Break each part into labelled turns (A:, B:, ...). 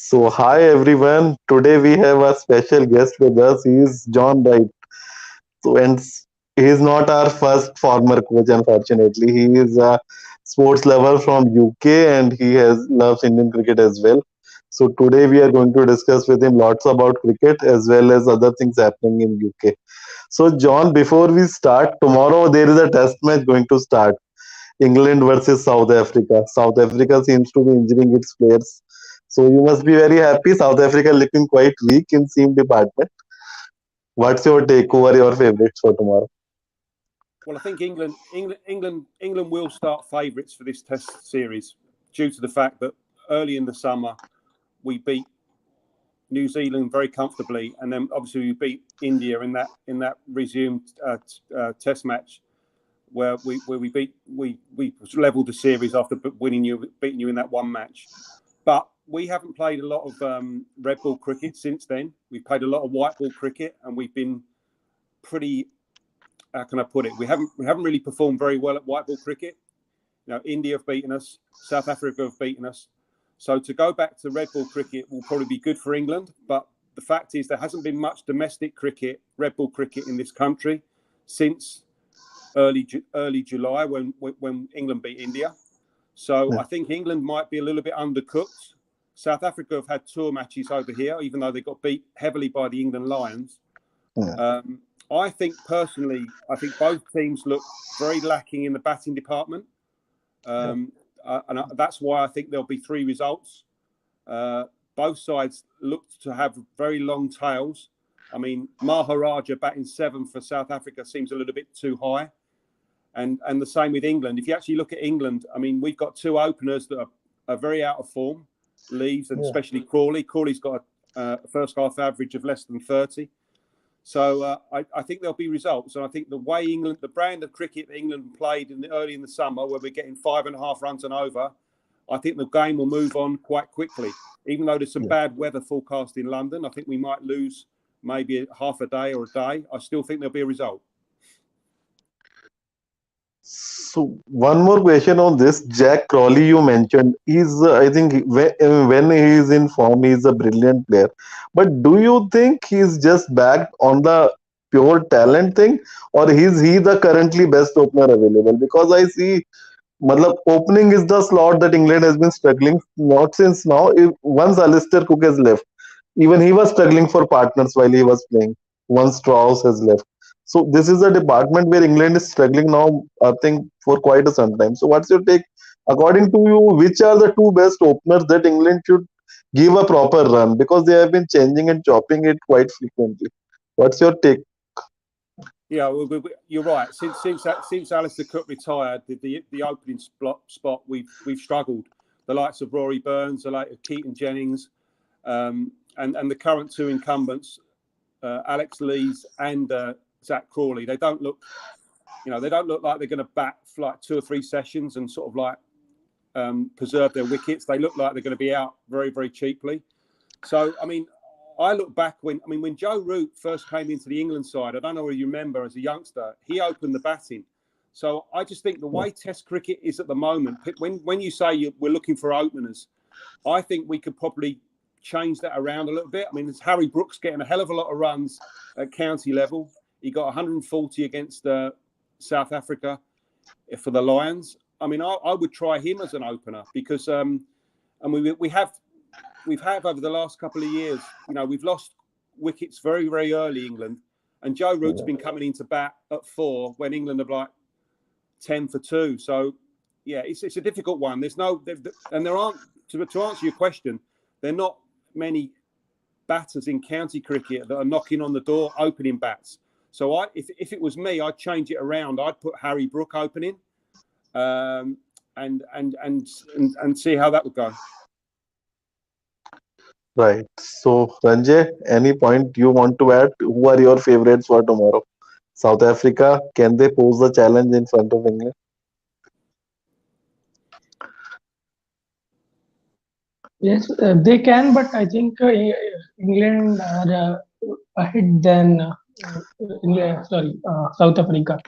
A: So, hi everyone. Today we have a special guest with us. He is John Wright. He is not our first former coach, unfortunately. He is a sports lover from UK and he has loves Indian cricket as well. So, today we are going to discuss with him lots about cricket as well as other things happening in UK. So, John, before we start, tomorrow there is a test match going to start. England versus South Africa. South Africa seems to be injuring its players. So you must be very happy. South Africa looking quite weak in seam department. What's your take? Who are your favorites for tomorrow?
B: Well, I think England will start favourites for this Test series due to the fact that early in the summer we beat New Zealand very comfortably, and then obviously we beat India in that resumed Test match where we levelled the series after beating you in that one match. But we haven't played a lot of red ball cricket since then. We've played a lot of white ball cricket, and we've been pretty. How can I put it? We haven't really performed very well at white ball cricket. You know, India have beaten us, South Africa have beaten us. So to go back to red ball cricket will probably be good for England. But the fact is there hasn't been much domestic cricket, red ball cricket in this country since early July when England beat India. So I think England might be a little bit undercooked. South Africa have had tour matches over here, even though they got beat heavily by the England Lions. I think personally, both teams look very lacking in the batting department. And that's why I think there'll be three results. Both sides look to have very long tails. I mean, Maharaja batting 7 for South Africa seems a little bit too high. And the same with England. If you actually look at England, I mean, we've got two openers that are very out of form, Leeds and especially Crawley. Crawley's got a first half average of less than 30. So I think there'll be results. And I think the way England, the brand of cricket that England played early in the summer, where we're getting 5.5 runs and over, I think the game will move on quite quickly. Even though there's some bad weather forecast in London, I think we might lose maybe half a day or a day. I still think there'll be a result.
A: So one more question on this. Jack Crawley, you mentioned, he's I think when he is in form, he is a brilliant player. But do you think he's just backed on the pure talent thing, or is he the currently best opener available? Because I see, matlab, opening is the slot that England has been struggling not since now. Once Alistair Cook has left, even he was struggling for partners while he was playing. Once Strauss has left. So this is a department where England is struggling now, I think, for quite some time. So what's your take? According to you, which are the two best openers that England should give a proper run? Because they have been changing and chopping it quite frequently. What's your take?
B: Yeah, you're right. Since Alistair Cook retired, the opening spot we've struggled. The likes of Rory Burns, the likes of Keaton Jennings, and the current two incumbents, Alex Lees and Zach Crawley. They don't look like they're going to bat for like 2 or 3 sessions and sort of like preserve their wickets. They look like they're going to be out very, very cheaply. So, I mean, I look back when Joe Root first came into the England side, I don't know whether you remember as a youngster, he opened the batting. So I just think the way Test cricket is at the moment, when you say we're looking for openers, I think we could probably change that around a little bit. I mean, there's Harry Brooks getting a hell of a lot of runs at county level. He got 140 against South Africa for the Lions. I mean, I would try him as an opener because we've had over the last couple of years, we've lost wickets very, very early, England. And Joe Root's been coming into bat at 4 when England have like 10 for 2. So, yeah, it's a difficult one. There aren't, to answer your question, there are not many batters in county cricket that are knocking on the door, opening bats. So if it was me, I'd change it around. I'd put Harry Brook opening and see how that would go.
A: Right. So, Ranjay, any point you want to add? Who are your favorites for tomorrow? South Africa, can they pose the challenge in front of England?
C: Yes, they can, but I think England are ahead than South Africa,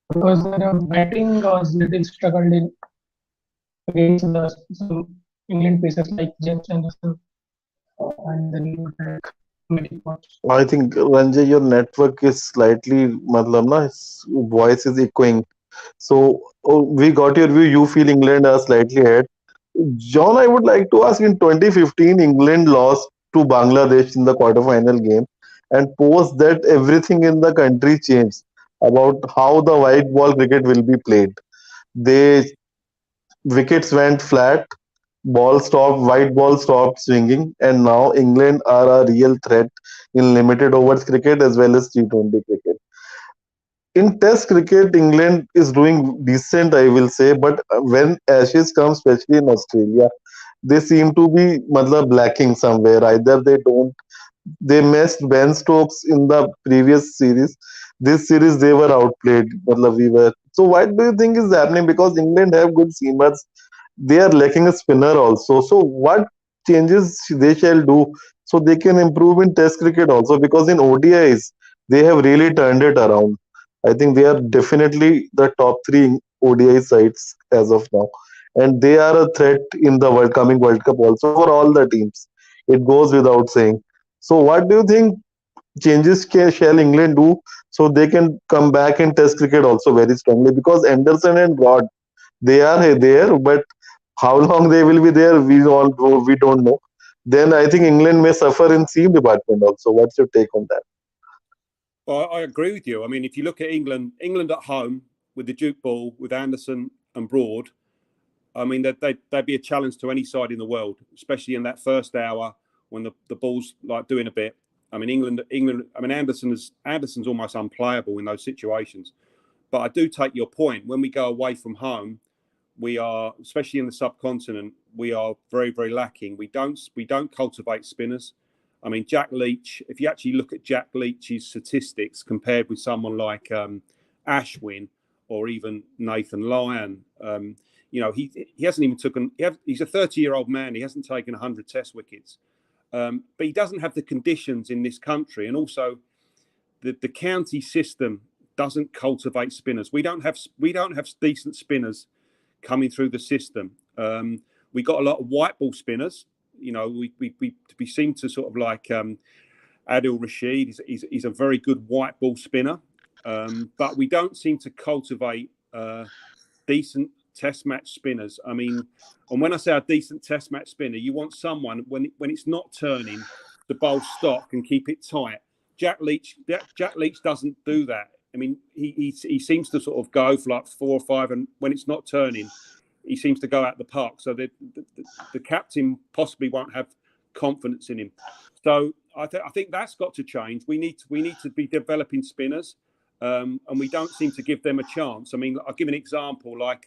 C: because their batting was little struggled in against some England pacers like James Anderson and the new attack Matty Potts.
A: I think Ranjay, your network is slightly, matlab na, voice is echoing. So we got your view. You feel England are slightly ahead. John, I would like to ask, in 2015, England lost to Bangladesh in the quarterfinal game, and post that everything in the country changed about how the white ball cricket will be played. They wickets went flat, ball stopped, white ball stopped swinging, and now England are a real threat in limited overs cricket as well as T20 cricket. In Test cricket, England is doing decent, I will say, but when Ashes come, especially in Australia, they seem to be matlab, lacking somewhere. Either they missed Ben Stokes in the previous series. This series they were outplayed. Matlab, we were. So what do you think is happening? Because England have good seamers, they are lacking a spinner also. So what changes they shall do so they can improve in Test cricket also? Because in ODIs they have really turned it around. I think they are definitely the top three ODI sides as of now, and they are a threat in the coming World Cup also for all the teams. It goes without saying. So what do you think changes shall England do so they can come back in Test cricket also very strongly? Because Anderson and Rod, they are there, but how long they will be there, we don't know. Then I think England may suffer in seam department also. What's your take on that?
B: Well, I agree with you. I mean, if you look at England at home with the Duke ball, with Anderson and Broad, I mean, they'd be a challenge to any side in the world, especially in that first hour when the ball's like doing a bit. I mean, England. I mean, Anderson's almost unplayable in those situations. But I do take your point. When we go away from home, we are, especially in the subcontinent, we are very, very lacking. We don't cultivate spinners. I mean, Jack Leach. If you actually look at Jack Leach's statistics compared with someone like Ashwin or even Nathan Lyon, he hasn't even taken. He's a 30-year-old man. He hasn't taken 100 Test wickets, but he doesn't have the conditions in this country, and also the county system doesn't cultivate spinners. We don't have decent spinners coming through the system. We got a lot of white ball spinners. We seem to sort of like Adil Rashid. He's a very good white ball spinner, but we don't seem to cultivate decent Test match spinners. I mean, and when I say a decent Test match spinner, you want someone when it's not turning, the bowl stop and keep it tight. Jack Leach doesn't do that. I mean, he seems to sort of go for like 4 or 5, and when it's not turning, he seems to go out the park. So the captain possibly won't have confidence in him. So I think that's got to change. We need to be developing spinners, and we don't seem to give them a chance. I mean, I'll give an example. Like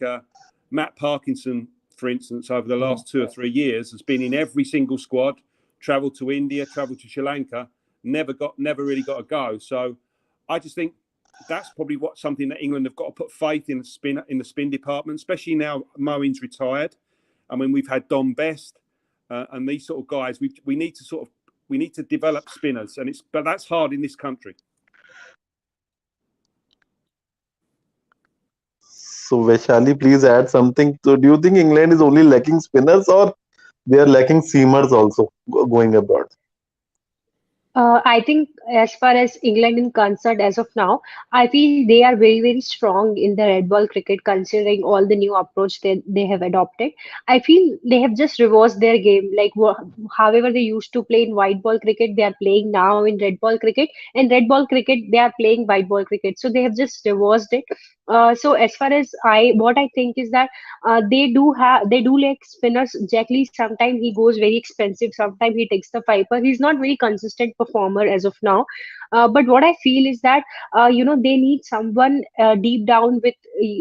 B: Matt Parkinson, for instance, over the last 2 or 3 years, has been in every single squad. Travelled to India, travelled to Sri Lanka, never really got a go. So I just think that's probably something that England have got to put faith in the spin department, especially now Moeen's retired. I mean, we've had Don Best and these sort of guys. We need to develop spinners, but that's hard in this country.
A: So Vaishali, please add something. So do you think England is only lacking spinners, or they are lacking seamers also going abroad?
D: I think as far as England is concerned, as of now, I feel they are very, very strong in the red ball cricket, considering all the new approach they have adopted. I feel they have just reversed their game. Like however they used to play in white ball cricket, they are playing now in red ball cricket. And red ball cricket, they are playing white ball cricket. So they have just reversed it. So as far as what I think is that they do like spinners. Jack Lee sometimes he goes very expensive, sometimes he takes the piper. He's not very consistent performer as of now. But what I feel is that they need someone deep down with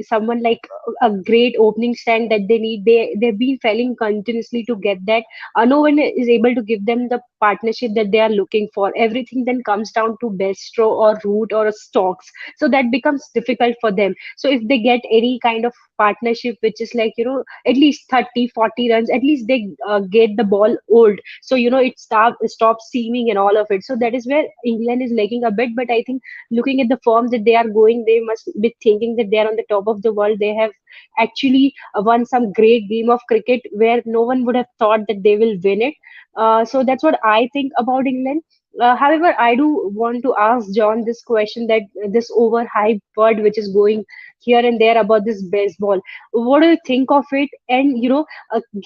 D: someone like a great opening stand that they need. They've been failing continuously to get that. No one is able to give them the partnership that they are looking for. Everything then comes down to Bestro or Root or Stokes, so that becomes difficult for them. So if they get any kind of partnership which is like at least 30-40 runs, at least they get the ball old, so it stops seaming and all of it. So that is where England is lagging a bit. But I think looking at the form that they are going, they must be thinking that they are on the top of the world. They have actually won some great game of cricket where no one would have thought that they will win it. So that's what I think about England. However, I do want to ask John this question, that this overhyped word which is going here and there about this baseball. What do you think of it? And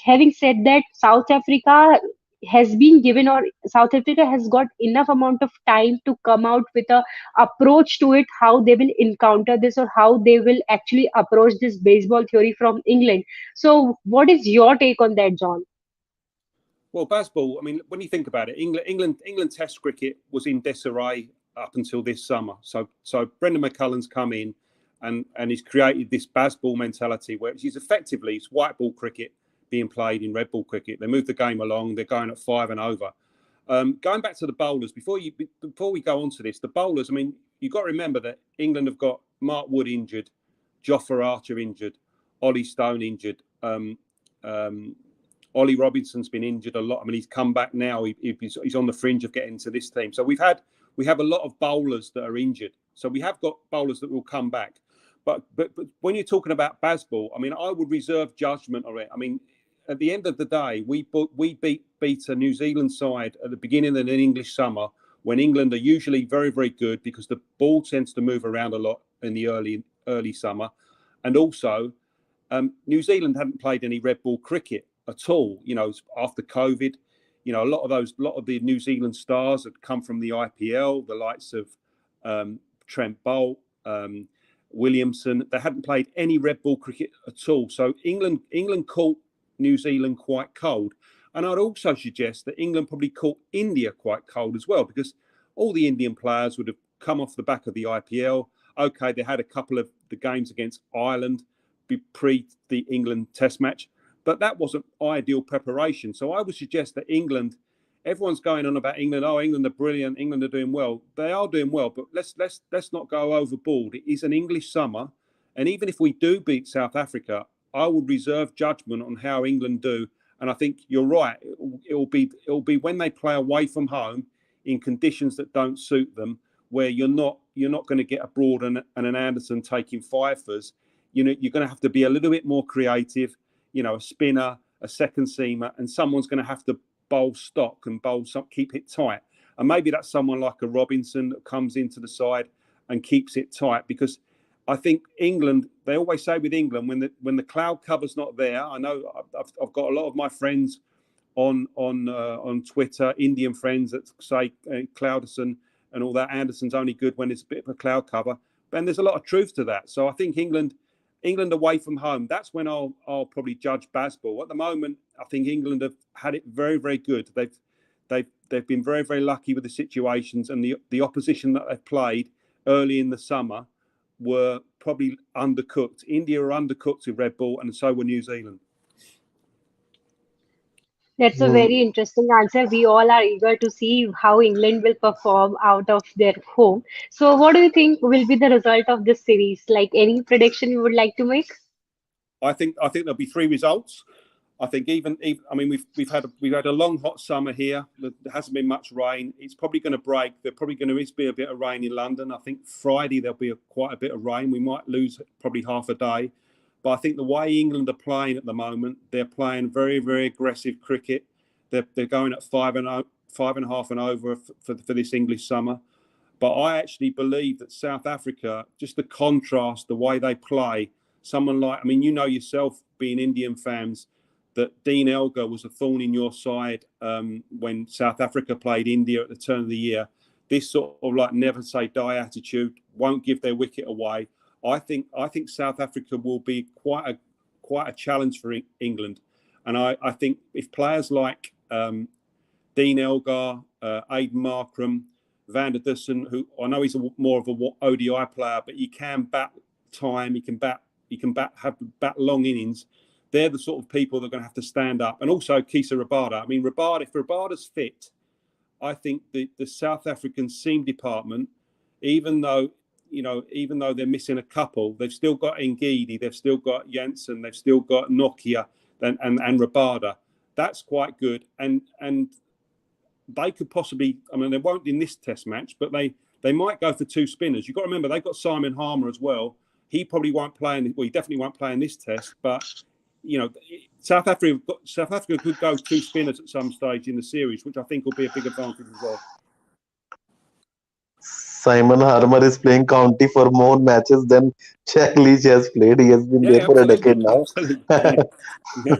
D: having said that, South Africa has been given, or South Africa has got enough amount of time to come out with a approach to it, how they will encounter this or how they will actually approach this baseball theory from England. So, what is your take on that, John?
B: Well, baseball, I mean, when you think about it, England Test cricket was in disarray up until this summer. So Brendan McCullum's come in and he's created this baseball mentality, where it's effectively it's white ball cricket being played in red ball cricket. They move the game along. They're going at 5 and over. Going back to the bowlers, before we go on to this, the bowlers, I mean, you've got to remember that England have got Mark Wood injured, Jofra Archer injured, Ollie Stone injured, Ollie Robinson's been injured a lot. I mean, he's come back now. He's on the fringe of getting to this team. So we have a lot of bowlers that are injured. So we have got bowlers that will come back. But when you're talking about baseball, I mean, I would reserve judgment on it. I mean, at the end of the day, we beat a New Zealand side at the beginning of an English summer, when England are usually very, very good because the ball tends to move around a lot in the early summer. And also, New Zealand hadn't played any red ball cricket at all, after COVID. A lot of the New Zealand stars had come from the IPL, the likes of Trent Boult, Williamson. They hadn't played any red ball cricket at all. So England caught New Zealand quite cold. And I'd also suggest that England probably caught India quite cold as well, because all the Indian players would have come off the back of the IPL. Okay, they had a couple of the games against Ireland pre the England Test match, but that wasn't ideal preparation. So I would suggest that England, everyone's going on about England. Oh, England are brilliant. England are doing well. They are doing well, but let's not go overboard. It is an English summer, and even if we do beat South Africa, I would reserve judgment on how England do. And I think you're right. It'll be when they play away from home in conditions that don't suit them, where you're not going to get a Broad and an Anderson taking fifers. You're going to have to be a little bit more creative. A spinner, a second seamer, and someone's going to have to bowl stock and keep it tight. And maybe that's someone like a Robinson that comes into the side and keeps it tight, because I think England, they always say with England, when the cloud cover's not there, I know I've got a lot of my friends on Twitter, Indian friends, that say Clouderson and all that, Anderson's only good when it's a bit of a cloud cover. And there's a lot of truth to that. So I think England away from home, that's when I'll probably judge baseball. At the moment, I think England have had it very, very good. They've been very, very lucky with the situations, and the opposition that they've played early in the summer were probably undercooked. India are undercooked with red ball, and so were New Zealand.
D: That's a very interesting answer. We all are eager to see how England will perform out of their home. So, what do you think will be the result of this series? Like, any prediction you would like to make?
B: I think there'll be 3 results. I think even I mean we've had a long hot summer here. There hasn't been much rain. It's probably going to break. There's probably going to be a bit of rain in London. I think Friday there'll be quite a bit of rain. We might lose probably half a day. But I think the way England are playing at the moment, they're playing very, very aggressive cricket. They're going at 5.5 and over for this English summer. But I actually believe that South Africa, just the contrast, the way they play, someone like, I mean, you know yourself, being Indian fans, that Dean Elgar was a thorn in your side when South Africa played India at the turn of the year. This sort of like never say die attitude, won't give their wicket away. I think South Africa will be quite a challenge for England, and I think if players like Dean Elgar, Aidan Markram, Van der Dussen, who I know he's more of a ODI player, but he can bat time, he can bat long innings. They're the sort of people that are going to have to stand up, and also Kisa Rabada. I mean, if Rabada's fit, I think the South African seam department, even though they're missing a couple, they've still got Ngidi, they've still got Jansen, they've still got Nokia and Rabada. That's quite good. And they could possibly, I mean, they won't in this test match, but they might go for two spinners. You've got to remember they've got Simon Harmer as well. He probably won't play he definitely won't play in this test. But South Africa could go two spinners at some stage in the series, which I think will be a big advantage as well.
A: Simon Harmer is playing county for more matches than Jack Leach has played. He has been there for a decade now.
B: Yeah.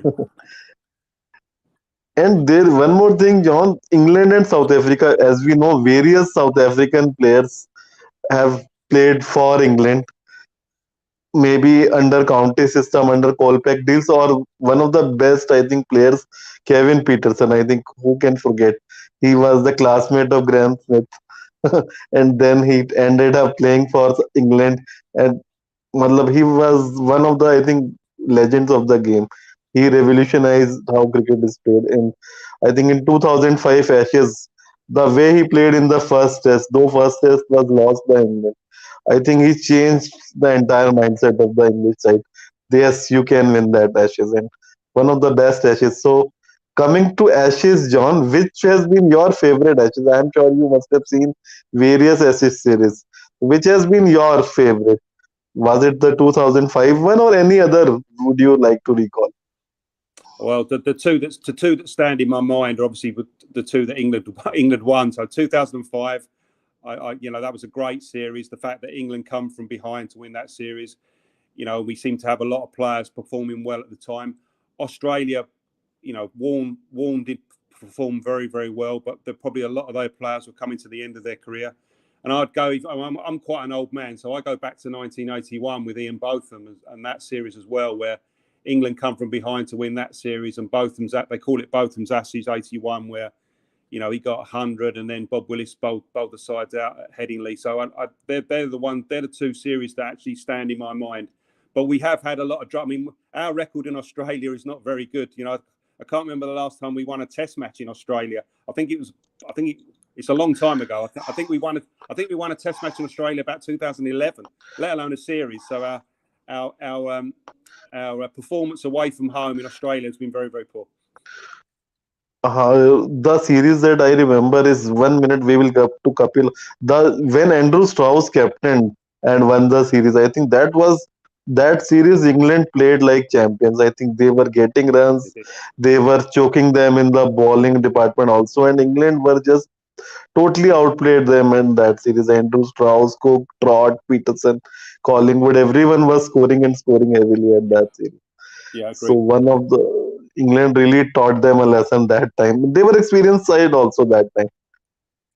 A: And there, one more thing, John. England and South Africa, as we know, various South African players have played for England. Maybe under county system, under Colpack deals, or one of the best, I think, players, Kevin Peterson. I think who can forget? He was the classmate of Graham Smith, and then he ended up playing for England. And he was one of the, I think, legends of the game. He revolutionized how cricket is played. And I think in 2005 Ashes, the way he played in the first test, though first test was lost by England, I think he changed the entire mindset of the English side. Yes, you can win that Ashes, and one of the best Ashes. So, coming to Ashes, John, which has been your favorite Ashes? I am sure you must have seen various Ashes series. Which has been your favorite? Was it the 2005 one or any other? Would you like to recall?
B: Well, the two that stand in my mind are obviously the two that England won. So 2005. That was a great series. The fact that England come from behind to win that series, we seem to have a lot of players performing well at the time. Australia, Warne did perform very, very well, but probably a lot of those players were coming to the end of their career. And I'm quite an old man, so I go back to 1981 with Ian Botham and that series as well, where England come from behind to win that series, and they call it Botham's Ashes 81, where he got 100, and then Bob Willis bowled the sides out at Headingley. So they're the two series that actually stand in my mind. But we have had a lot of drama. I mean, our record in Australia is not very good. I can't remember the last time we won a Test match in Australia. It's a long time ago. I think we won a Test match in Australia about 2011, let alone a series. So our performance away from home in Australia has been very, very poor.
A: The series that I remember is 1 minute we will go to Kapil. When Andrew Strauss captained and won the series, I think that series England played like champions. I think they were getting runs, they were choking them in the bowling department also, and England were just totally outplayed them in that series. Andrew Strauss, Cook, Trott, Peterson, Collingwood, everyone was scoring and scoring heavily at that series.
B: Yeah,
A: so one of the England really taught them a lesson that time. They were experienced side also that time.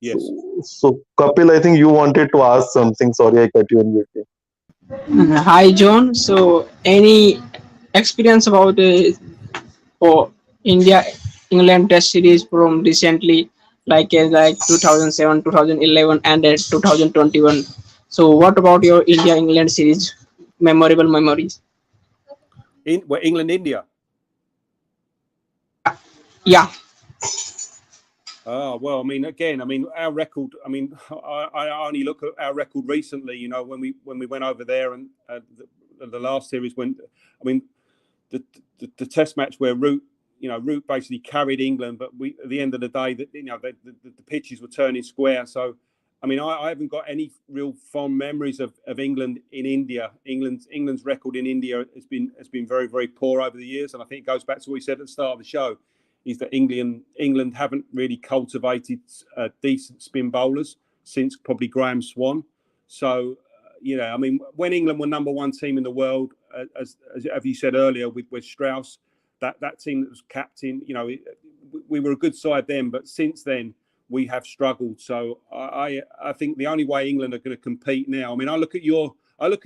B: Yes.
A: So Kapil, I think you wanted to ask something. Sorry, I cut you in between.
E: Hi, John. So, any experience about for India England Test series from recently, like 2007, 2011, and 2021? So, what about your India England series? Memorable memories?
B: England India.
E: Yeah.
B: Oh, well, our record. I only look at our record recently. When we went over there, and the last series the Test match where Root basically carried England, but at the end of the day, the pitches were turning square. So, I haven't got any real fond memories of England in India. England's record in India has been very, very poor over the years, and I think it goes back to what we said at the start of the show. Is that England haven't really cultivated decent spin bowlers since probably Graham Swan. So, when England were number one team in the world, as you said earlier, with Strauss, that team that was captain, we were a good side then, but since then we have struggled. So I think the only way England are going to compete now. I look at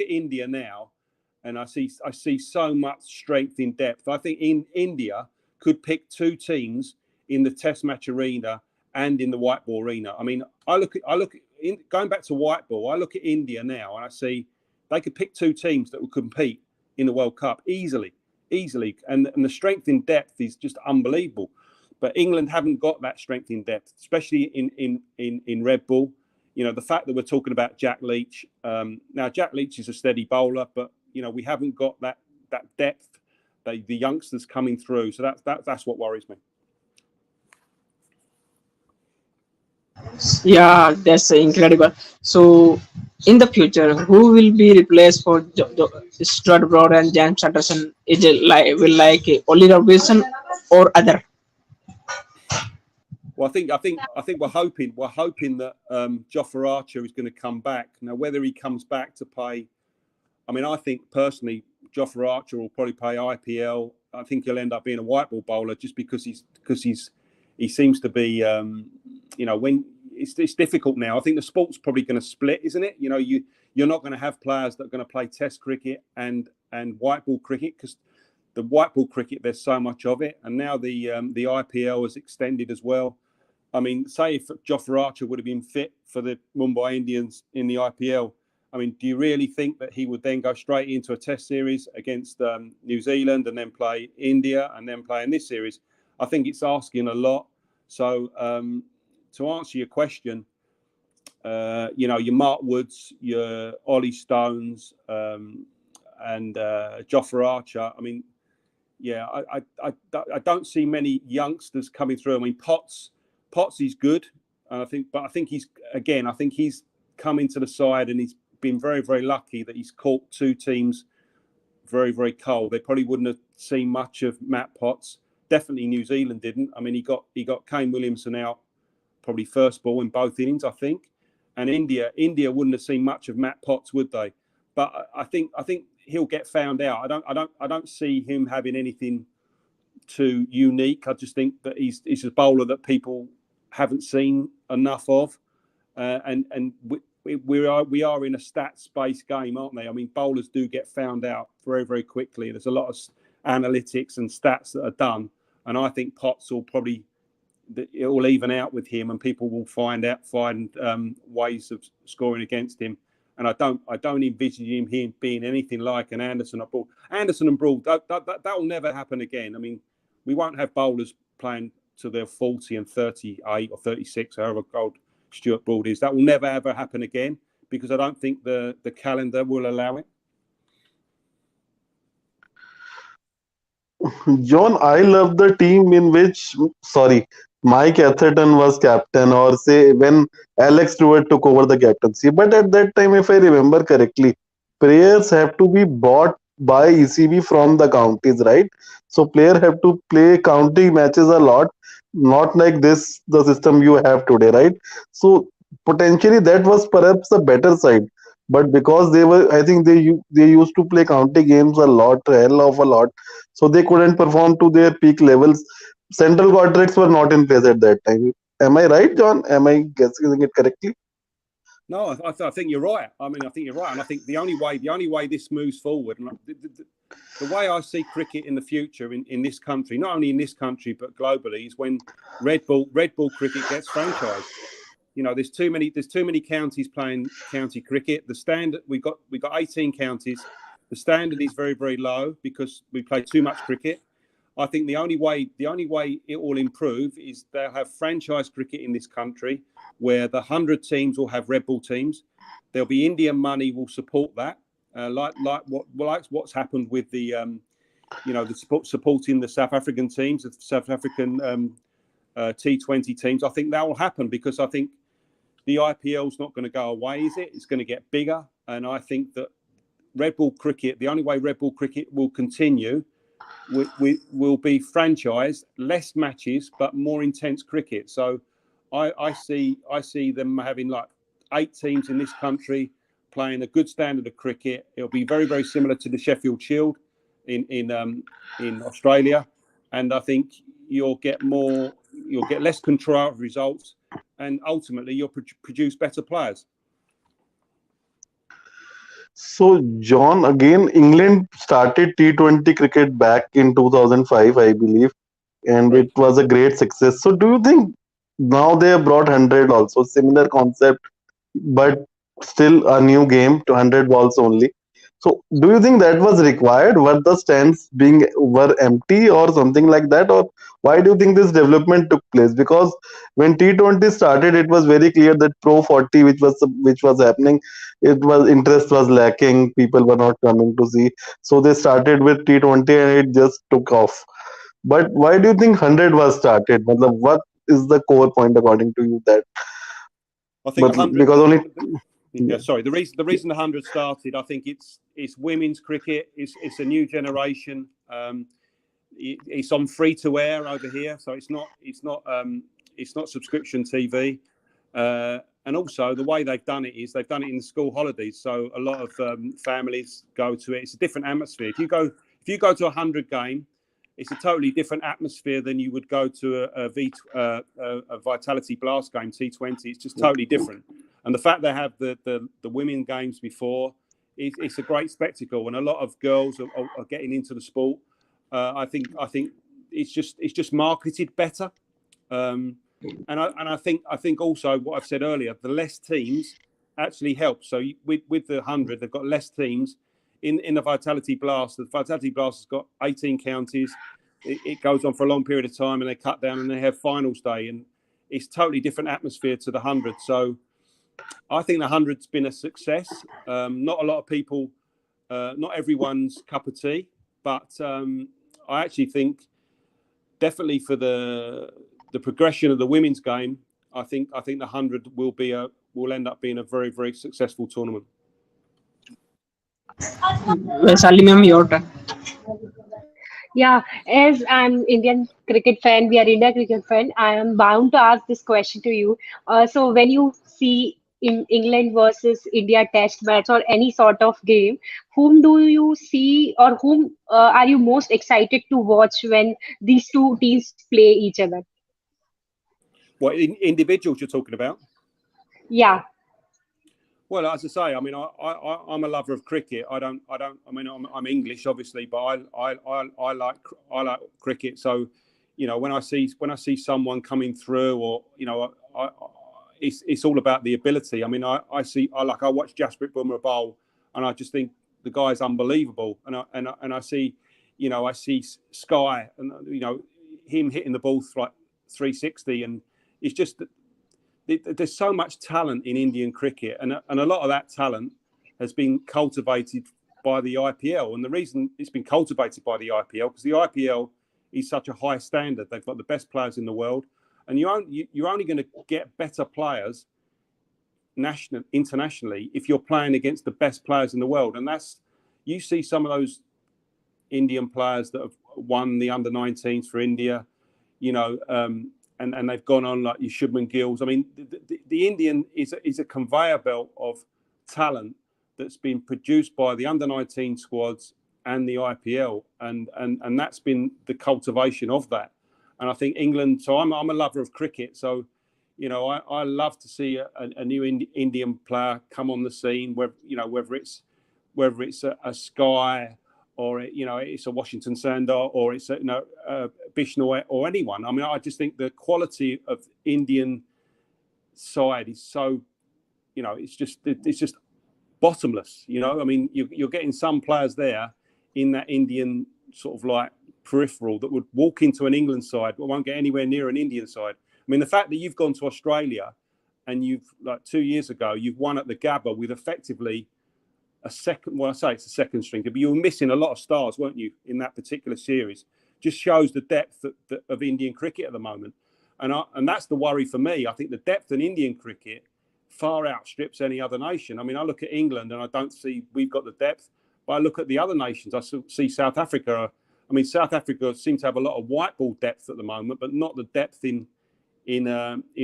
B: India now, and I see so much strength in depth. I think in India could pick two teams in the Test match arena and in the white ball arena. Going back to white ball, I look at India now and I see they could pick two teams that would compete in the World Cup easily, and the strength in depth is just unbelievable. But England haven't got that strength in depth, especially in red ball. The fact that we're talking about Jack Leach. Now Jack Leach is a steady bowler, but we haven't got that depth. The youngsters coming through, so that's what worries me.
E: Yeah, that's incredible. So, in the future, who will be replaced for Stuart Broad and James Anderson? Is it like Oliver Wilson or other?
B: Well, I think we're hoping that Jofra Archer is going to come back. Now, whether he comes back to play, I mean, I think personally, Jofra Archer will probably play IPL. I think he'll end up being a white ball bowler just because he seems to be, when it's difficult now. I think the sport's probably going to split, isn't it? You're not going to have players that are going to play Test cricket and white ball cricket because the white ball cricket there's so much of it, and now the IPL has extended as well. I mean, say if Jofra Archer would have been fit for the Mumbai Indians in the IPL, I mean, do you really think that he would then go straight into a Test series against New Zealand and then play India and then play in this series? I think it's asking a lot. So to answer your question, your Mark Woods, your Ollie Stones, and Jofra Archer. I mean, yeah, I don't see many youngsters coming through. I mean, Potts is good, I think he's come into the side and he's been very, very lucky that he's caught two teams very, very cold. They probably wouldn't have seen much of Matt Potts. Definitely New Zealand didn't. I mean, he got Kane Williamson out probably first ball in both innings, I think. And India wouldn't have seen much of Matt Potts, would they? But I think he'll get found out. I don't see him having anything too unique. I just think that he's a bowler that people haven't seen enough of, and we are in a stats-based game, aren't they? I mean, bowlers do get found out very, very quickly. There's a lot of analytics and stats that are done, and I think Potts will probably it will even out with him, and people will find ways of scoring against him. And I don't envisage him being anything like an Anderson or Broad. Anderson and Broad, that will never happen again. I mean, we won't have bowlers playing to their 40 and 38 or 36, however old Stuart Broad is. That will never ever happen again because I don't think the calendar will allow it.
A: John, I love the team in which, sorry, Mike Atherton was captain, or say when Alex Stewart took over the captaincy. But at that time, if I remember correctly, players have to be bought by ECB from the counties, right? So player have to play county matches a lot, not like this the system you have today, right? So potentially that was perhaps the better side. But because they were, I think they used to play county games a lot, hell of a lot, so they couldn't perform to their peak levels. Central contracts were not in place at that time. Am I right, John? Am I guessing it correctly?
B: No, I think you're right. I mean, I think you're right, and I think the only way this moves forward, and the way I see cricket in the future in this country, not only in this country but globally, is when red ball cricket gets franchised. There's too many counties playing county cricket. The standard we got 18 counties. The standard is very, very low because we play too much cricket. I think the only way it will improve is they'll have franchise cricket in this country where the 100 teams will have red ball teams. There'll be Indian money will support that, like what's happened with the supporting the South African teams, the South African T20 teams. I think that will happen because I think the IPL is not going to go away, is it? It's going to get bigger, and I think that red ball cricket, the only way red ball cricket will continue will be franchised, less matches, but more intense cricket. So I see them having like 8 teams in this country playing a good standard of cricket. It'll be very, very similar to the Sheffield Shield in Australia, and I think you'll get less control of results, and ultimately you'll produce better players.
A: So, John, again, England started T20 cricket back in 2005, I believe, and
B: Right.
A: it was a great success. So, do you think now they have brought 100 also, similar concept, but still a new game to 100 balls only? So, do you think that was required? Were the stands were empty or something like that, or why do you think this development took place? Because when T20 started, it was very clear that Pro 40, which was happening, it was interest was lacking. People were not coming to see, so they started with T20, and it just took off. But why do you think 100 was started? Matlab, what is the core point according to you that?
B: I think
A: but
B: the hundred.
A: because only
B: Yeah, sorry. The reason the 100 started, I think it's women's cricket. It's a new generation. It's on free to air over here, so it's not subscription TV. And also the way they've done it is they've done it in the school holidays, so a lot of families go to it. It's a different atmosphere. If you go to a 100 game, it's a totally different atmosphere than you would go to a Vitality Blast game, T20. It's just totally different. And the fact they have the women games before, it's a great spectacle, and a lot of girls are getting into the sport. I think it's just marketed better, and I think also what I've said earlier, the less teams actually helps. So with the 100, they've got less teams. In the Vitality Blast, has got 18 counties. It goes on for a long period of time, and they cut down and they have finals day, and it's totally different atmosphere to the 100. So I think the 100's been a success. Not a lot of people, not everyone's cup of tea, but I actually think definitely for the progression of the women's game, I think the 100 will end up being a very, very successful tournament.
E: Sally ma'am, your turn.
D: Yeah, as I'm Indian cricket fan, we are India cricket fan. I am bound to ask this question to you. So when you see in England versus India Test match or any sort of game, whom do you see or whom are you most excited to watch when these two teams play each other?
B: What individuals you're talking about?
D: Yeah.
B: Well, as I say, I mean, I'm a lover of cricket. I mean, I'm English, obviously, but I like cricket. So, when I see someone coming through, or it's all about the ability. I mean, I watch Jasprit Bumrah bowl, and I just think the guy's unbelievable. And I see Sky, and him hitting the ball like 360, and it's just that. There's so much talent in Indian cricket, and a lot of that talent has been cultivated by the IPL. And the reason it's been cultivated by the IPL, because the IPL is such a high standard. They've got the best players in the world, and you're only going to get better players internationally if you're playing against the best players in the world. And you see some of those Indian players that have won the under-19s for India, and they've gone on like your Shubman Gills. I mean, the Indian is a conveyor belt of talent that's been produced by the under-19 squads and the IPL, and that's been the cultivation of that. And I think England. So I'm a lover of cricket. So I love to see a new Indian player come on the scene. Whether it's a Sky, or it's a Washington Sundar, or it's Bishnoi, or anyone. I mean, I just think the quality of Indian side is so, it's just bottomless. I mean, you're getting some players there in that Indian sort of like peripheral that would walk into an England side but won't get anywhere near an Indian side. I mean, the fact that you've gone to Australia and you've, like 2 years ago, you've won at the Gabba with effectively a second, well, I say it's a second stringer, but you were missing a lot of stars, weren't you, in that particular series? Just shows the depth of Indian cricket at the moment. And that's the worry for me. I think the depth in Indian cricket far outstrips any other nation. I mean, I look at England and I don't see we've got the depth, but I look at the other nations. I see South Africa. I mean, South Africa seems to have a lot of white ball depth at the moment, but not the depth in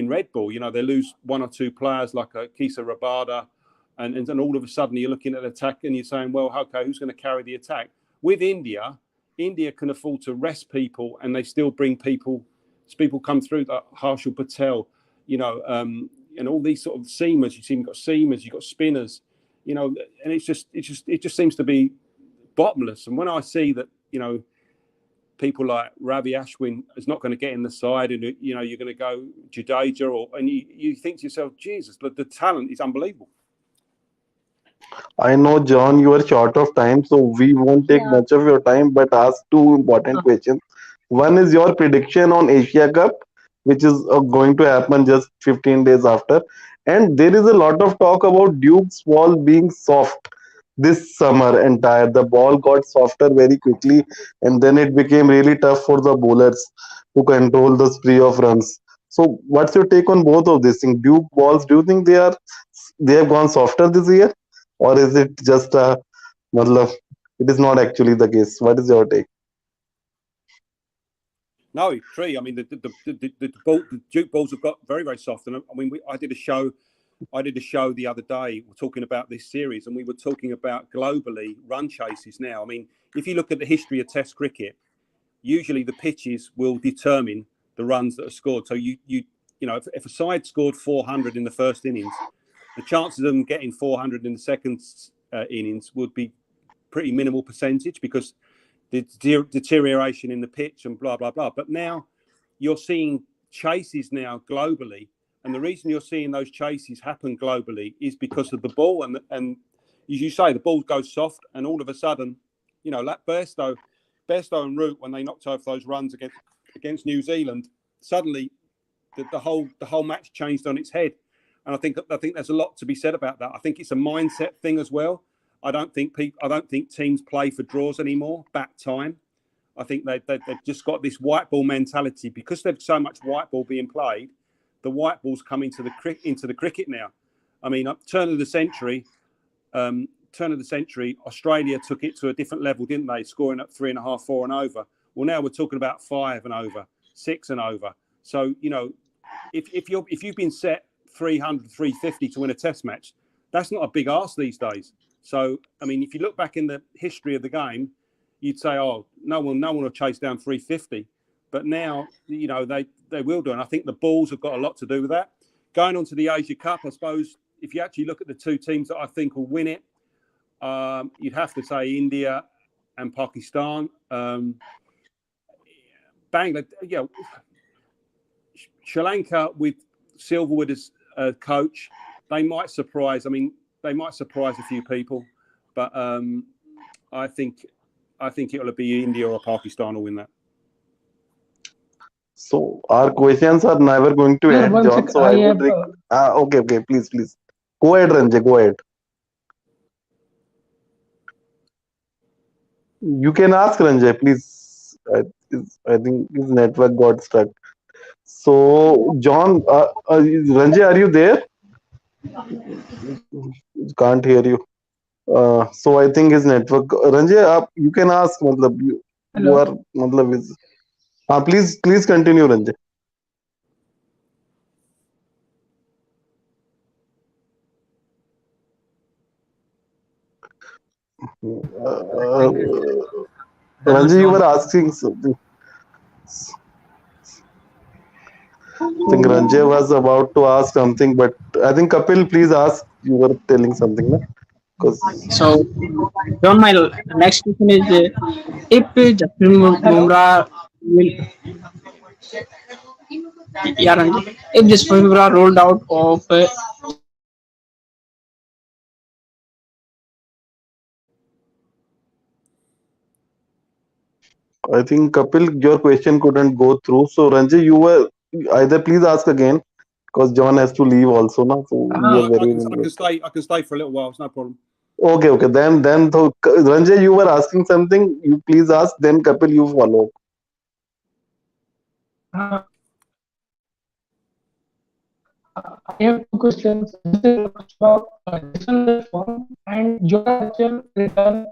B: red ball. They lose one or two players like Kisa Rabada. And all of a sudden you're looking at the attack and you're saying, well, okay, who's going to carry the attack? With India can afford to rest people, and they still bring people come through, like Harshal Patel, and all these sort of seamers. You've got seamers, you've got spinners, and it just seems to be bottomless. And when I see that, people like Ravi Ashwin is not going to get in the side, and you're going to go Jadeja, and you think to yourself, Jesus, but the talent is unbelievable.
A: I know, John, you are short of time, so we won't take
D: Yeah.
A: much of your time, but ask two important questions. One is your prediction on Asia Cup, which is going to happen just 15 days after. And there is a lot of talk about Duke's ball being soft this summer entire. The ball got softer very quickly, and then it became really tough for the bowlers to control the spree of runs. So what's your take on both of these things? Do balls? Do you think they have gone softer this year, or is it just a, matlab, it is not actually the case? What is your take?
B: No, tree. I mean, the Duke balls have got very, very soft. And I mean, I did a show the other day. We're talking about this series, and we were talking about globally run chases. Now, I mean, if you look at the history of Test cricket, usually the pitches will determine the runs that are scored. So you know, if a side scored 400 in the first innings, the chances of them getting 400 in the second innings would be pretty minimal percentage because the deterioration in the pitch and blah, blah, blah. But now you're seeing chases now globally. And the reason you're seeing those chases happen globally is because of the ball. And as you say, the ball goes soft. And all of a sudden, you know, like Bairstow and Root, when they knocked off those runs against New Zealand, suddenly the whole match changed on its head. And I think there's a lot to be said about that. I think it's a mindset thing as well. I don't think teams play for draws anymore. Back time, I think they've just got this white ball mentality because there's so much white ball being played. The white ball's come into the cricket now. I mean, turn of the century, Australia took it to a different level, didn't they? Scoring at 3.5, 4 and over. Well, now we're talking about 5 and over, 6 and over. So you know, if you've been set 300, 350 to win a Test match, that's not a big ask these days. So, I mean, if you look back in the history of the game, you'd say, oh, no one will chase down 350. But now, you know, they will do. And I think the balls have got a lot to do with that. Going on to the Asia Cup, I suppose, if you actually look at the two teams that I think will win it, you'd have to say India and Pakistan. Bangladesh, you know, Sri Lanka with Silverwood as coach, they might surprise. I mean, they might surprise a few people, but I think it'll be India or Pakistan will win that.
A: So our questions are never going to end, John. So I would okay, please. Go ahead, Ranjay, go ahead. You can ask Ranjay, please. I think his network got stuck. So, John, Ranjay, are you there? Can't hear you. So I think his network. Ranjay, you can ask. Matlab, you are. Matlab, please continue, Ranjay. Ranjay, you were asking something. I think Ranjay was about to ask something, but I think Kapil, please ask. You were telling something, no?
E: So, John, my next question is if Jasprit Bumrah will, yeah, Ranjit, if Jasprit Bumrah rolled out of
A: I think Kapil, your question couldn't go through. So Ranjay, you were either please ask again because John has to leave also now. So we are very.
B: I can stay for a little while. It's no problem.
A: Okay. Then so, Ranjay, you were asking something. You please ask. Then Kapil, you follow.
C: I have two questions. This is about additional form and your return.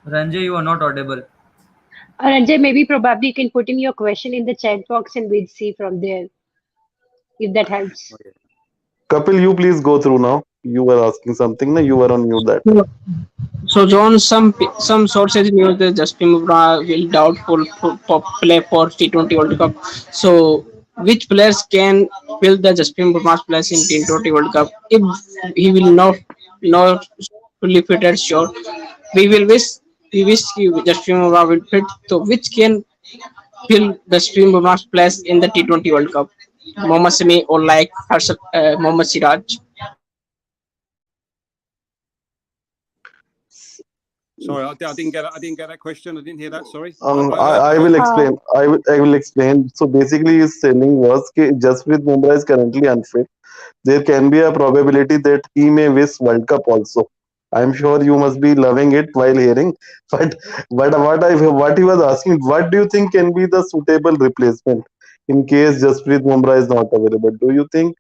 F: Ranjay, you are not audible.
D: Ranjay, maybe probably you can put in your question in the chat box and we'll see from there if that helps.
A: Kapil, you please go through now. You were asking something. No, you were on mute that time.
E: So, John, some sources news that Jasprit Bumrah will doubtful for play for T20 World Cup. So, which players can fill the Jasprit Bumrah's place in T20 World Cup? If he will not fully fit and sure, we wish Jasprit Bumrah will fit. So, which can fill the Jasprit Bumrah's place in the T20 World Cup? Mohammad Sami or like Mohammad Siraj?
B: Sorry, I didn't get that question. I didn't hear that. Sorry.
A: I will explain. I will explain. So basically, his saying was that Jasprit Bumrah is currently unfit. There can be a probability that he may miss World Cup also. I'm sure you must be loving it while hearing. But what he was asking, what do you think can be the suitable replacement in case Jasprit Bumrah is not available? Do you think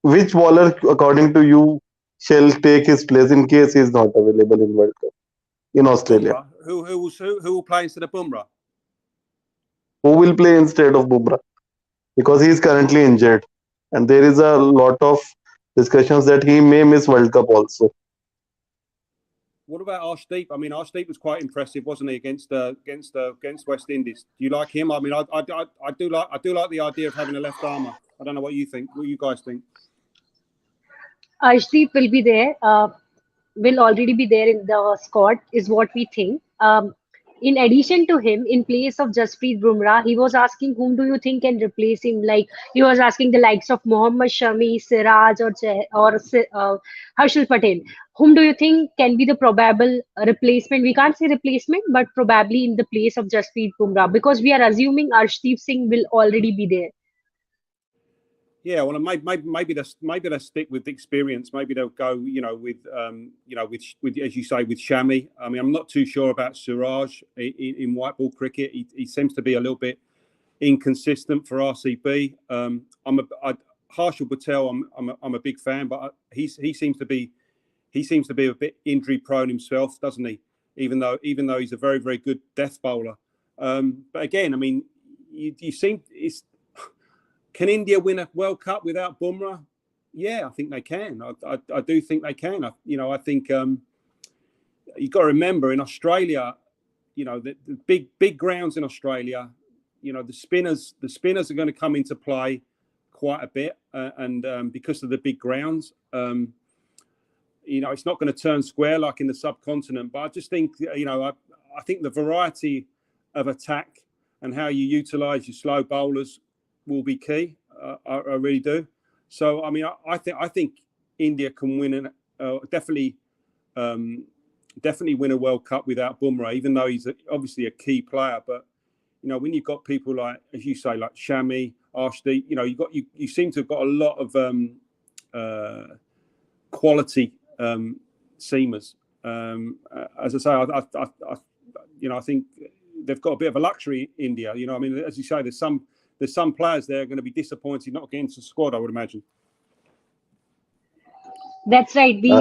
A: which bowler, according to you, shall take his place in case he is not available in World Cup in Australia?
B: Bumrah. Who will play instead of Bumrah?
A: Who will play instead of Bumrah? Because he is currently injured, and there is a lot of discussions that he may miss World Cup also.
B: What about Arshdeep? I mean, Arshdeep was quite impressive, wasn't he, against West Indies? Do you like him? I mean, I do like the idea of having a left armour. I don't know what you think. What you guys think?
D: Arshdeep will be there. Will already be there in the squad, is what we think. In addition to him, in place of Jasprit Bumrah, he was asking whom do you think can replace him? Like he was asking the likes of Mohammad Shami, Siraj, or Harshal Patel. Whom do you think can be the probable replacement? We can't say replacement, but probably in the place of Jasprit Bumrah, because we are assuming Arshdeep Singh will already be there.
B: Yeah, well, maybe they'll stick with the experience. Maybe they'll go, with as you say, with Shami. I mean, I'm not too sure about Siraj in white ball cricket. He seems to be a little bit inconsistent for RCB. Harshal Patel. I'm a big fan, but he seems to be a bit injury prone himself, doesn't he? Even though he's a very, very good death bowler. But again, I mean, you seem it's. Can India win a World Cup without Bumrah? Yeah, I think they can. I do think they can. I think you've got to remember in Australia, the big grounds in Australia, the spinners are going to come into play quite a bit, and because of the big grounds, it's not going to turn square like in the subcontinent. But I just think, I think the variety of attack and how you utilise your slow bowlers will be key. I really do. So I mean, I think India can win definitely win a World Cup without Bumrah, even though he's obviously a key player. But when you've got people like, as you say, like Shami, Arshdeep, you seem to have got a lot of quality seamers. As I say, I think they've got a bit of a luxury, India. I mean, as you say, there's some players there are going to be disappointed not getting into the squad, I would imagine.
D: That's right. We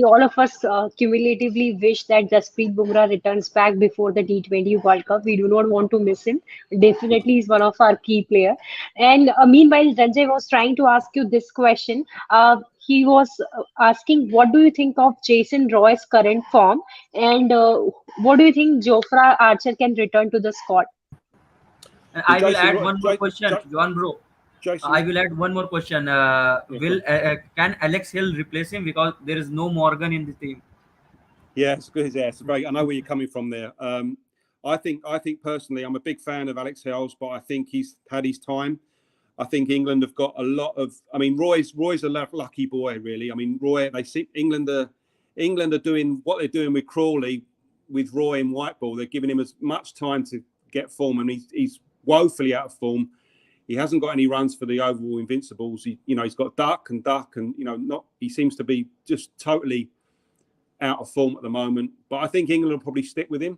D: all of us cumulatively wish that Jasprit Bumrah returns back before the T20 World Cup. We do not want to miss him. Definitely, he's one of our key players. And meanwhile, Ranjay was trying to ask you this question. He was asking, what do you think of Jason Roy's current form, and what do you think Jofra Archer can return to the squad?
F: And I will add one more question, John bro.
B: Jason.
F: I will add one more question. Can Alex Hill replace him, because there is no Morgan in the team?
B: Yeah, it's good. Yeah, it's great. I know where you're coming from there. I think personally, I'm a big fan of Alex Hales, but I think he's had his time. I think England have got a lot of. I mean, Roy's a lucky boy, really. I mean, Roy. They see England are doing what they're doing with Crawley, with Roy in white ball. They're giving him as much time to get form, and he's woefully out of form. He hasn't got any runs for the overall Invincibles. He's got duck, and not. He seems to be just totally out of form at the moment. But I think England will probably stick with him.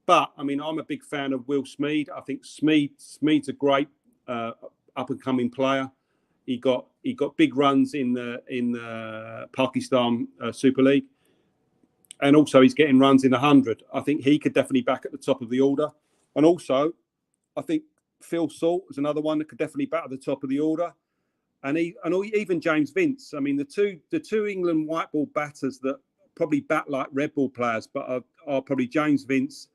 B: But I mean, I'm a big fan of Will Smeed. I think Smeed's a great up and coming player. He got big runs in the Pakistan Super League, and also he's getting runs in the 100. I think he could definitely back at the top of the order. And also, I think Phil Salt is another one that could definitely bat at the top of the order, and even James Vince. I mean, the two England white ball batters that probably bat like red ball players, but are probably James Vince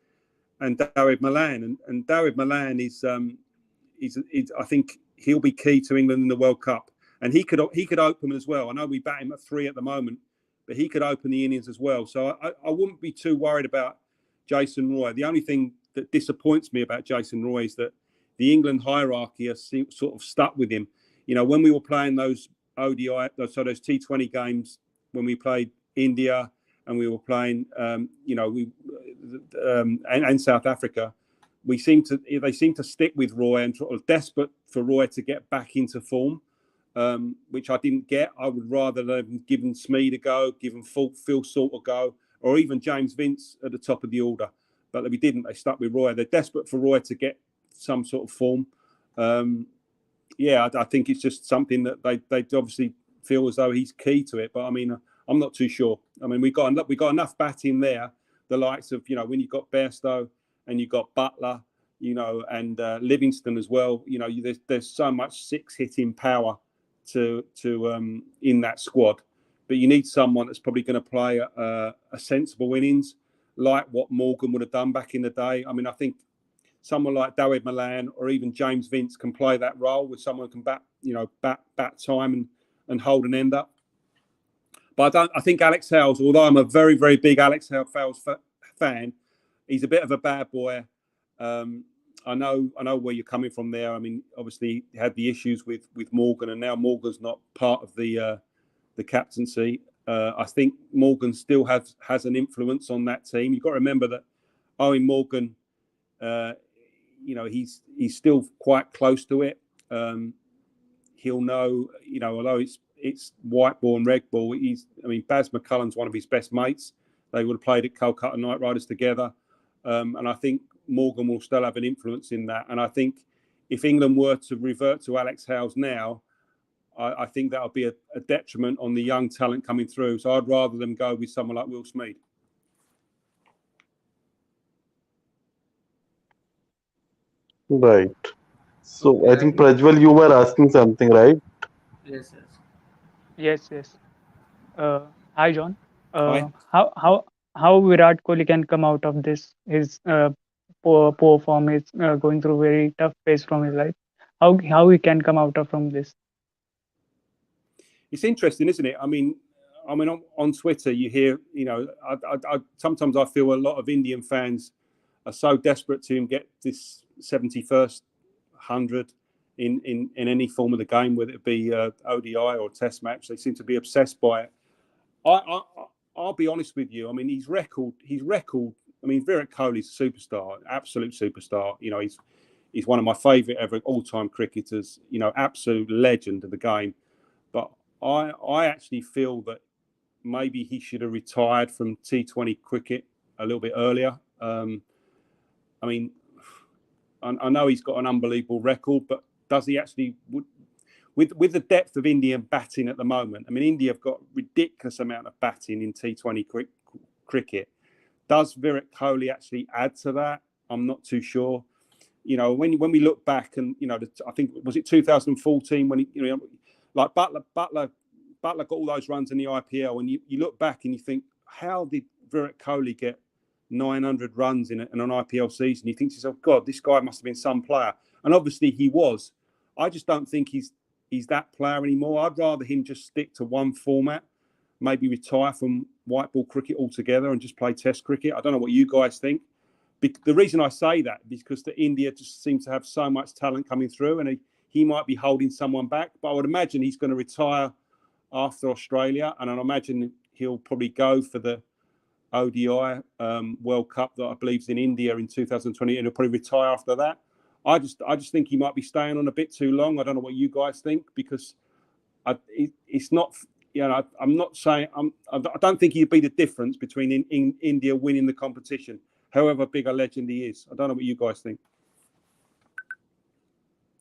B: and Dawid Malan. And Dawid Malan is I think he'll be key to England in the World Cup, and he could open as well. I know we bat him at 3 at the moment, but he could open the innings as well. So I wouldn't be too worried about Jason Roy. The only thing that disappoints me about Jason Roy is that the England hierarchy are sort of stuck with him. When we were playing those ODI, those T20 games, when we played India and we were playing, and South Africa, they seem to stick with Roy and sort of desperate for Roy to get back into form. which I didn't get. I would rather have given Smeed a go, given Phil Salt a go, or even James Vince at the top of the order. But we didn't. They stuck with Roy. They're desperate for Roy to get some sort of form. I think it's just something that they obviously feel as though he's key to it. But I mean, I'm not too sure. I mean, we got enough batting there. The likes of when you've got Bairstow and you've got Butler, and Livingston as well. There's so much six hitting power to in that squad. But you need someone that's probably going to play a sensible innings, like what Morgan would have done back in the day. I mean, I think someone like Dawid Malan or even James Vince can play that role with someone who can bat time and hold an end up. But I think Alex Hales, although I'm a very, very big Alex Hales fan, he's a bit of a bad boy. I know where you're coming from there. I mean, obviously he had the issues with Morgan, and now Morgan's not part of the captaincy. I think Morgan still has an influence on that team. You've got to remember that Owen Morgan, he's still quite close to it. He'll know, although it's white ball and red ball. Baz McCullum's one of his best mates. They would have played at Kolkata Knight Riders together. And I think Morgan will still have an influence in that. And I think if England were to revert to Alex Hales now, I think that'll be a detriment on the young talent coming through. So I'd rather them go with someone like Will Smeed.
A: Right. So I think Prajwal, you were asking something, right?
F: Yes.
G: Yes. Hi, John.
B: Hi.
G: How Virat Kohli can come out of this? His poor form is going through very tough phase from his life. How he can come out of from this?
B: It's interesting, isn't it? I mean, on Twitter, you hear, I sometimes I feel a lot of Indian fans are so desperate to get this 71st 100 in any form of the game, whether it be ODI or Test match. They seem to be obsessed by it. I'll be honest with you. I mean, his record. I mean, Virat Kohli's a superstar, absolute superstar. He's one of my favourite ever all-time cricketers. Absolute legend of the game. But I actually feel that maybe he should have retired from T20 cricket a little bit earlier. I mean, I know he's got an unbelievable record, but does he actually? With the depth of Indian batting at the moment, I mean, India have got ridiculous amount of batting in T20 cricket. Does Virat Kohli actually add to that? I'm not too sure. When we look back and I think was it 2014 when he, like Butler got all those runs in the IPL, and you look back and you think, how did Virat Kohli get 900 runs in an IPL season? You think to yourself, God, this guy must have been some player, and obviously he was. I just don't think he's that player anymore. I'd rather him just stick to one format, maybe retire from white ball cricket altogether and just play Test cricket. I don't know what you guys think. The reason I say that is because India just seems to have so much talent coming through, and he might be holding someone back. But I would imagine he's going to retire after Australia, and I imagine he'll probably go for the ODI World Cup that I believe is in India in 2020, and he'll probably retire after that. I just think he might be staying on a bit too long. I don't know what you guys think, because it's not. I'm not saying I don't think he'd be the difference between in India winning the competition, however big a legend he is. I don't know what you guys think.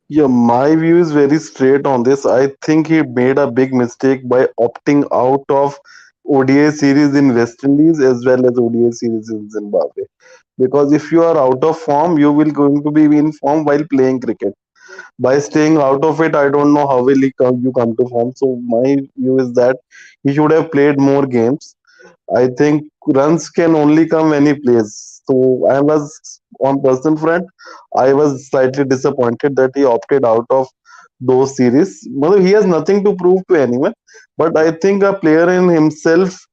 A: Yeah, my view is very straight on this. I think he made a big mistake by opting out of ODI series in West Indies as well as ODI series in Zimbabwe. Because if you are out of form, you will going to be in form while playing cricket. By staying out of it, I don't know how will you come to form. So my view is that he should have played more games. I think runs can only come when he plays. So I was on personal front, I was slightly disappointed that he opted out of those series. Well, he has nothing to prove to anyone, but I think a player in himself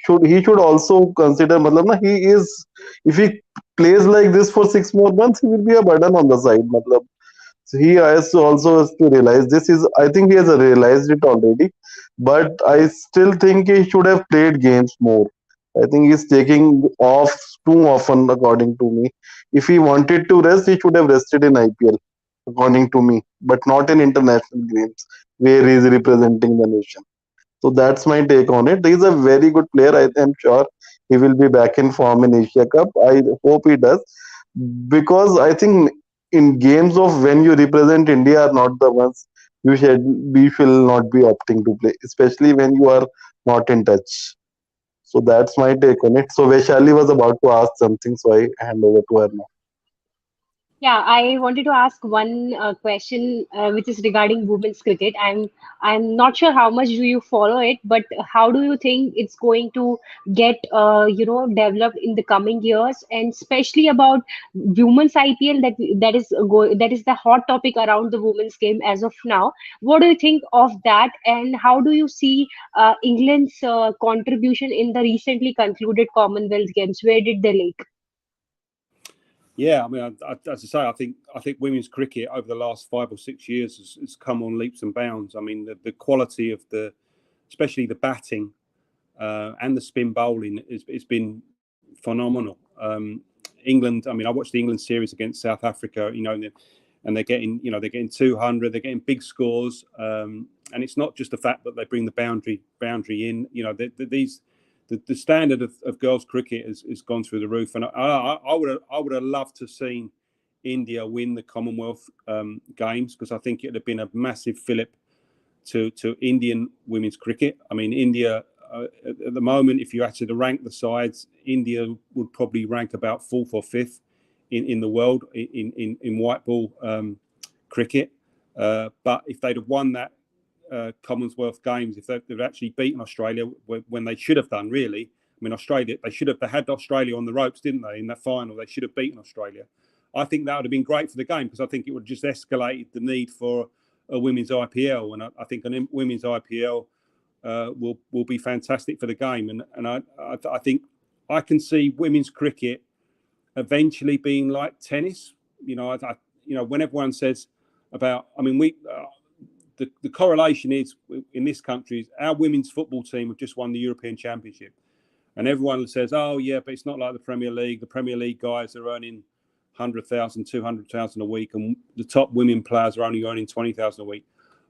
A: should also consider. Matlab, na, he is, if he plays like this for 6 more months, he will be a burden on the side. Matlab, so he has to realize this is. I think he has realized it already, but I still think he should have played games more. I think he's taking off too often, according to me. If he wanted to rest, he should have rested in IPL, according to me, but not in international games. where he is representing the nation. So that's my take on it. He's a very good player. I am sure he will be back in form in Asia Cup. I hope he does, because I think in games of when you represent India are not the ones we shall not be opting to play, especially when you are not in touch. So that's my take on it. So Vaishali was about to ask something, so I hand over to her now.
D: Yeah, I wanted to ask one question, which is regarding women's cricket. I'm not sure how much do you follow it, but how do you think it's going to get developed in the coming years, and especially about women's IPL that is the hot topic around the women's game as of now. What do you think of that, and how do you see England's contribution in the recently concluded Commonwealth Games? Where did they lay?
B: Yeah, I mean, as I say, I think women's cricket over the last 5 or 6 years has come on leaps and bounds. I mean, the quality of especially the batting and the spin bowling it's been phenomenal. England, I mean, I watched the England series against South Africa, and they're getting 200, they're getting big scores, and it's not just the fact that they bring the boundary in. The standard of girls' cricket has gone through the roof, and I would have loved to have seen India win the Commonwealth Games, because I think it would have been a massive fillip to Indian women's cricket. I mean, India at the moment, if you had to rank the sides, India would probably rank about fourth or fifth in the world in white ball cricket. But if they'd have won that Commonwealth Games, if they've actually beaten Australia when they should have done, really. I mean, Australia, they had Australia on the ropes, didn't they, in that final? They should have beaten Australia. I think that would have been great for the game, because I think it would have just escalated the need for a women's IPL, and I think a women's IPL will be fantastic for the game. And I think I can see women's cricket eventually being like tennis. When everyone says about, I mean, the correlation is in this country is our women's football team have just won the European Championship, and everyone says, "Oh yeah, but it's not like the Premier League. The Premier League guys are earning 100,000, 200,000 a week, and the top women players are only earning 20,000 a week."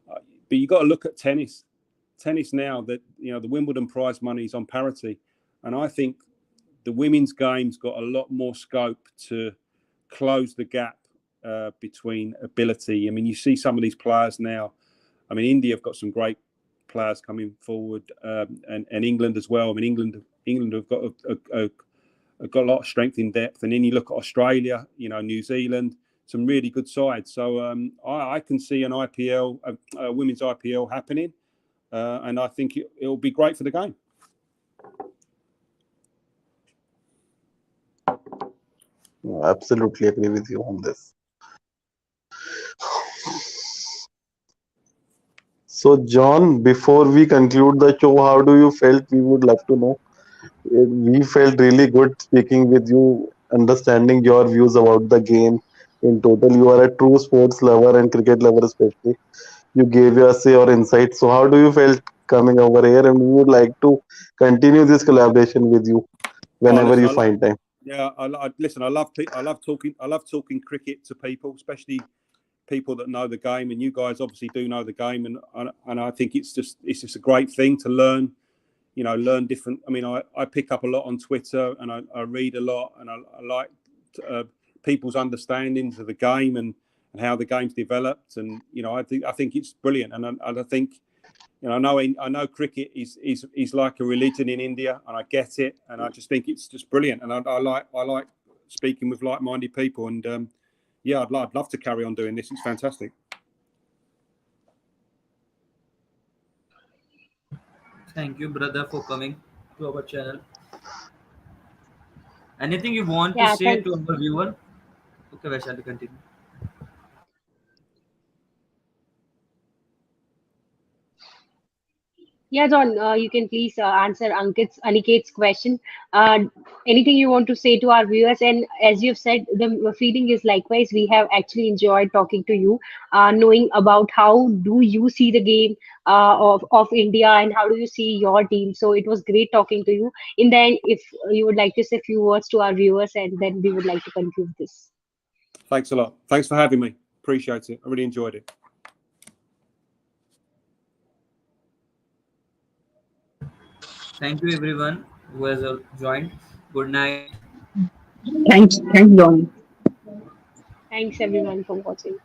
B: But you got to look at tennis. Tennis now that the Wimbledon prize money is on parity, and I think the women's game's got a lot more scope to close the gap between ability. I mean, you see some of these players now. I mean, India have got some great players coming forward, and England as well. I mean, England have got a lot of strength in depth, and then you look at Australia, New Zealand, some really good sides. So I can see an IPL, a women's IPL happening, and I think it'll be great for the game.
A: Absolutely agree with you on this. So, John, before we conclude the show, how do you felt? We would love to know. We felt really good speaking with you, understanding your views about the game in total. You are a true sports lover and cricket lover, especially. You gave us your insights. So, how do you felt coming over here? And we would like to continue this collaboration with you
B: Oh,
A: whenever you
B: listen,
A: find time.
B: Yeah, listen. I love talking cricket to people, especially people that know the game. And you guys obviously do know the game, and I think it's just a great thing to learn. Learn different. I mean, I pick up a lot on Twitter, and I read a lot, and I like people's understandings of the game and how the game's developed. And I think it's brilliant, and I think. I know cricket is like a religion in India, and I get it, and I just think it's just brilliant, and I like speaking with like-minded people, and I'd love to carry on doing this. It's fantastic.
F: Thank you, brother, for coming to our channel. Anything you want to
D: Yeah,
F: say
D: thanks.
F: to our viewer? Okay, Vaishali, continue.
D: Yeah, John, you can please answer Aniket's question. Uh, Anything you want to say to our viewers? And as you've said, the feeling is likewise. We have actually enjoyed talking to you, knowing about how do you see the game of India, and how do you see your team. So it was great talking to you. In the end, if you would like to say a few words to our viewers, and then we would like to conclude this.
B: Thanks a lot. Thanks for having me. Appreciate it. I really enjoyed it.
F: Thank you everyone who has joined. Good night.
E: Thanks, John.
D: Thanks everyone for watching.